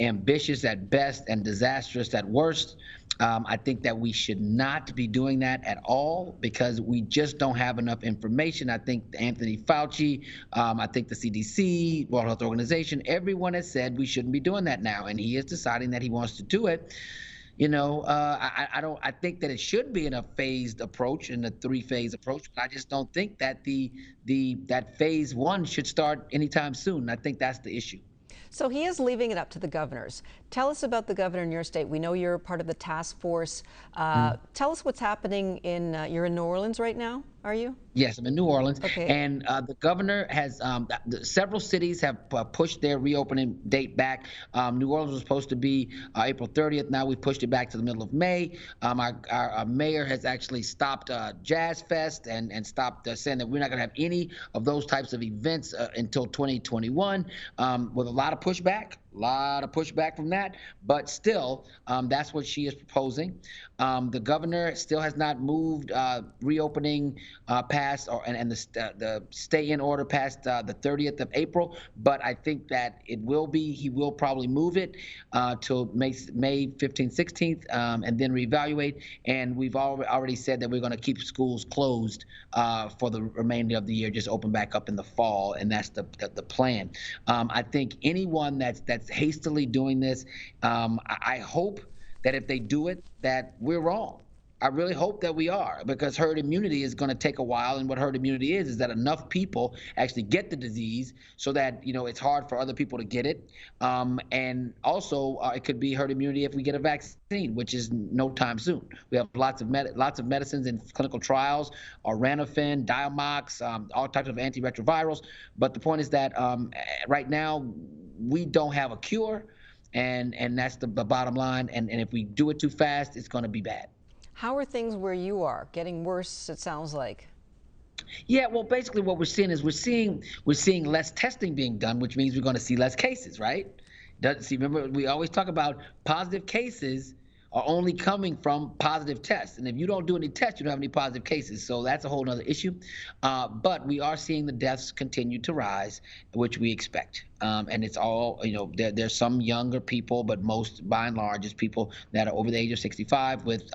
ambitious at best and disastrous at worst. I think that we should not be doing that at all because we just don't have enough information. I think Anthony Fauci, I think the CDC, World Health Organization, everyone has said we shouldn't be doing that now, and he is deciding that he wants to do it. I don't. I think that it should be in a phased approach, in a three-phase approach. But I just don't think that that phase one should start anytime soon. I think that's the issue. So he is leaving it up to the governors. Tell us about the governor in your state. We know you're part of the task force. Tell us what's happening you're in New Orleans right now, are you? Yes, I'm in New Orleans, Okay. and the governor has several cities have pushed their reopening date back. New Orleans was supposed to be April 30th. Now we pushed it back to the middle of May. Our mayor has actually stopped Jazz Fest and stopped saying that we're not going to have any of those types of events until 2021, with a lot of pushback. A lot of pushback from that, but still, that's what she is proposing. The governor still has not moved reopening past and the stay-in order past the 30th of April, but I think that he will probably move it till May 15th, 16th, and then reevaluate. And we've already said that we're going to keep schools closed for the remainder of the year, just open back up in the fall, and that's the plan. I think anyone that's hastily doing this, I hope that if they do it, that we're wrong. I really hope that we are, because herd immunity is going to take a while, and what herd immunity is that enough people actually get the disease so that it's hard for other people to get it, and also it could be herd immunity if we get a vaccine, which is no time soon. We have lots of medicines in clinical trials, Ranafin, Diamox, all types of antiretrovirals, but the point is that right now we don't have a cure, and that's the bottom line, and if we do it too fast, it's going to be bad. How are things where you are? Getting worse, it sounds like. Yeah, well, basically what we're seeing is we're seeing less testing being done, which means we're going to see less cases, right? Remember, we always talk about positive cases are only coming from positive tests. And if you don't do any tests, you don't have any positive cases. So that's a whole other issue. But we are seeing the deaths continue to rise, which we expect. And it's all, there's some younger people, but most, by and large, is people that are over the age of 65 with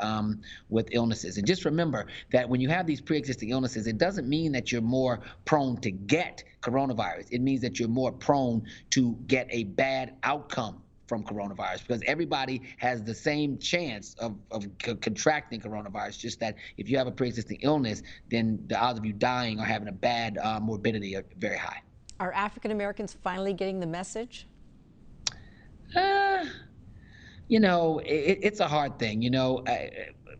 illnesses. And just remember that when you have these pre-existing illnesses, it doesn't mean that you're more prone to get coronavirus. It means that you're more prone to get a bad outcome from coronavirus, because everybody has the same chance of contracting coronavirus, just that if you have a pre-existing illness, then the odds of you dying or having a bad morbidity are very high. Are African Americans finally getting the message? It's a hard thing.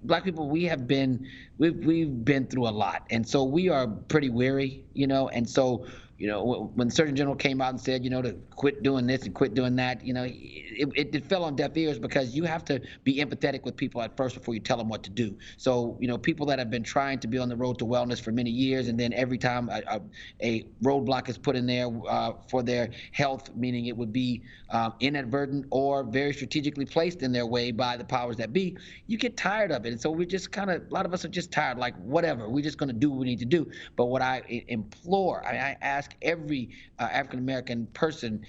Black people, we've been through a lot, and so we are pretty weary, and so when the Surgeon General came out and said, to quit doing this and quit doing that, it fell on deaf ears, because you have to be empathetic with people at first before you tell them what to do. So, people that have been trying to be on the road to wellness for many years, and then every time a roadblock is put in there for their health, meaning it would be inadvertent or very strategically placed in their way by the powers that be, you get tired of it. And so we're just a lot of us are just tired, like, whatever, we're just going to do what we need to do. But what I implore, I ask every African-American person,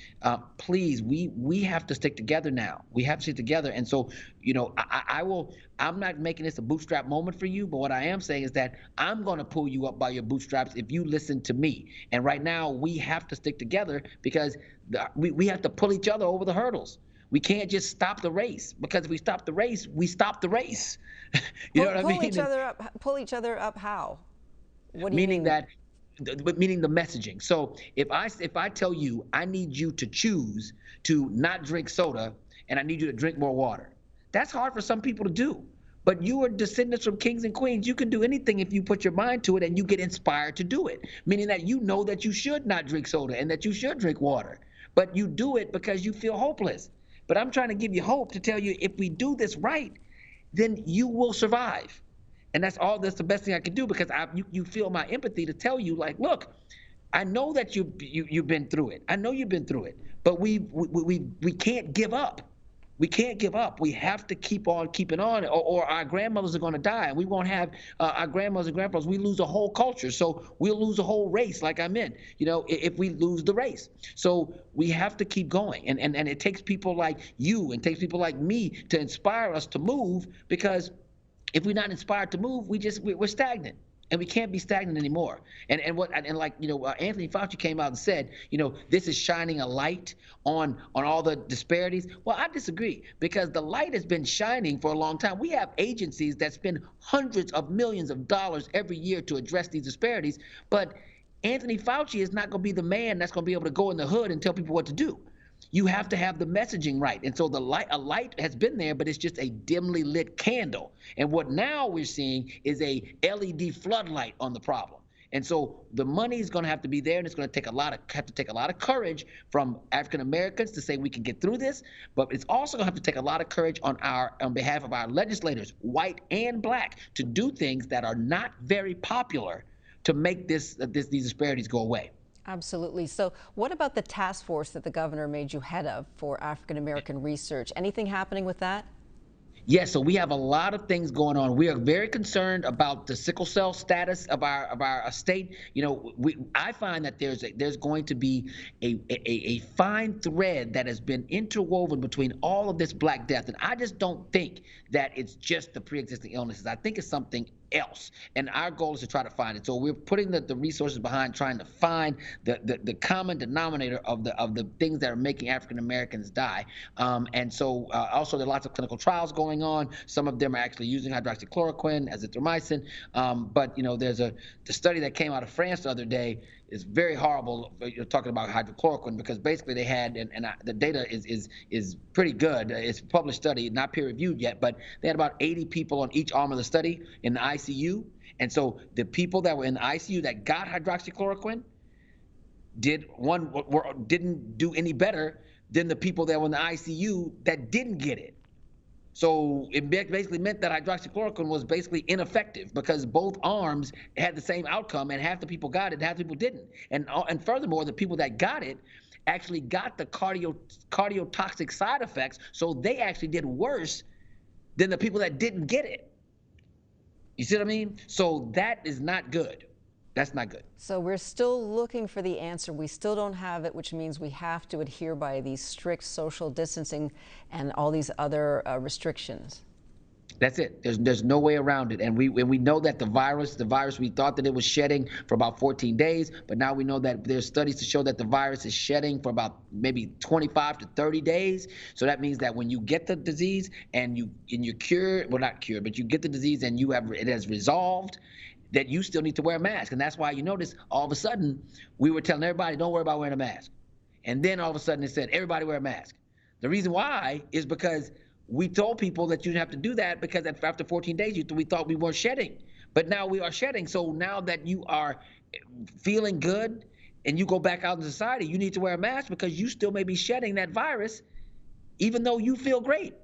please, we have to stick together now. We have to stick together. And so, I'm not making this a bootstrap moment for you, but what I am saying is that I'm going to pull you up by your bootstraps if you listen to me. And right now, we have to stick together, because we have to pull each other over the hurdles. We can't just stop the race, because if we stop the race, we stop the race. You know what I mean? Pull each other up how? What do you mean? Meaning Meaning the messaging. So if I tell you I need you to choose to not drink soda and I need you to drink more water, that's hard for some people to do. But you are descendants from kings and queens. You can do anything if you put your mind to it and you get inspired to do it. Meaning that you know that you should not drink soda and that you should drink water, but you do it because you feel hopeless. But I'm trying to give you hope, to tell you if we do this right, then you will survive. And that's the best thing I can do, because you feel my empathy to tell you, like, look, I know that you've been through it. I know you've been through it, but we can't give up. We can't give up. We have to keep on keeping on, or our grandmothers are going to die, and we won't have our grandmothers and grandfathers. We lose a whole culture, so we'll lose a whole race. Like I meant, if we lose the race, so we have to keep going, and it takes people like you, and takes people like me to inspire us to move. Because if we're not inspired to move, we're stagnant. And we can't be stagnant anymore. And like Anthony Fauci came out and said, this is shining a light on all the disparities. Well, I disagree, because the light has been shining for a long time. We have agencies that spend hundreds of millions of dollars every year to address these disparities, but Anthony Fauci is not going to be the man that's going to be able to go in the hood and tell people what to do. You have to have the messaging right. And so a light has been there, but it's just a dimly lit candle. And what now we're seeing is a LED floodlight on the problem. And so the money is going to have to be there, and it's going to take a lot of courage from African Americans to say we can get through this. But it's also going to have to take a lot of courage on behalf of our legislators, white and black, to do things that are not very popular to make these disparities go away. Absolutely. So what about the task force that the governor made you head of for African American research? Anything happening with that? Yes, so we have a lot of things going on. We are very concerned about the sickle cell status of our state. I find that there's going to be a fine thread that has been interwoven between all of this Black death, and I just don't think that it's just the pre-existing illnesses. I think it's something else, and our goal is to try to find it. So we're putting the resources behind trying to find the common denominator of the things that are making African Americans die. And so also there are lots of clinical trials going on. Some of them are actually using hydroxychloroquine, azithromycin. But there's the study that came out of France the other day is very horrible. You're talking about hydrochloroquine, because basically they had, and the data is pretty good. It's a published study, not peer reviewed yet, but they had about 80 people on each arm of the study in the ICU. And so the people that were in the ICU that got hydroxychloroquine didn't do any better than the people that were in the ICU that didn't get it. So it basically meant that hydroxychloroquine was basically ineffective, because both arms had the same outcome, and half the people got it, half the people didn't. And furthermore, the people that got it actually got the cardiotoxic side effects, so they actually did worse than the people that didn't get it. You see what I mean? So that is not good. That's not good. So we're still looking for the answer. We still don't have it, which means we have to adhere by these strict social distancing and all these other restrictions. That's it. There's no way around it. And we know that the virus, we thought that it was shedding for about 14 days, but now we know that there's studies to show that the virus is shedding for about maybe 25 to 30 days. So that means that when you get the disease and you're cured, well, not cured, but you get the disease and it has resolved, that you still need to wear a mask. And that's why you notice all of a sudden we were telling everybody, don't worry about wearing a mask. And then all of a sudden it said, everybody wear a mask. The reason why is because we told people that you didn't have to do that, because after 14 days, we thought we weren't shedding. But now we are shedding. So now that you are feeling good and you go back out in society, you need to wear a mask, because you still may be shedding that virus, even though you feel great.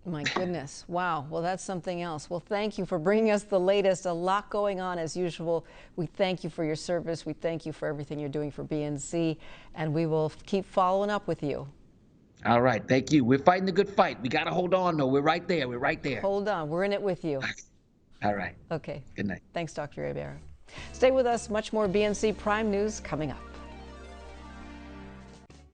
My goodness. Wow. Well, that's something else. Well, thank you for bringing us the latest. A lot going on as usual. We thank you for your service. We thank you for everything you're doing for BNC, and we will keep following up with you. All right. Thank you. We're fighting the good fight. We got to hold on, though. We're right there. We're right there. Hold on. We're in it with you. All right. Okay. Good night. Thanks, Dr. Hebert. Stay with us. Much more BNC Prime News coming up.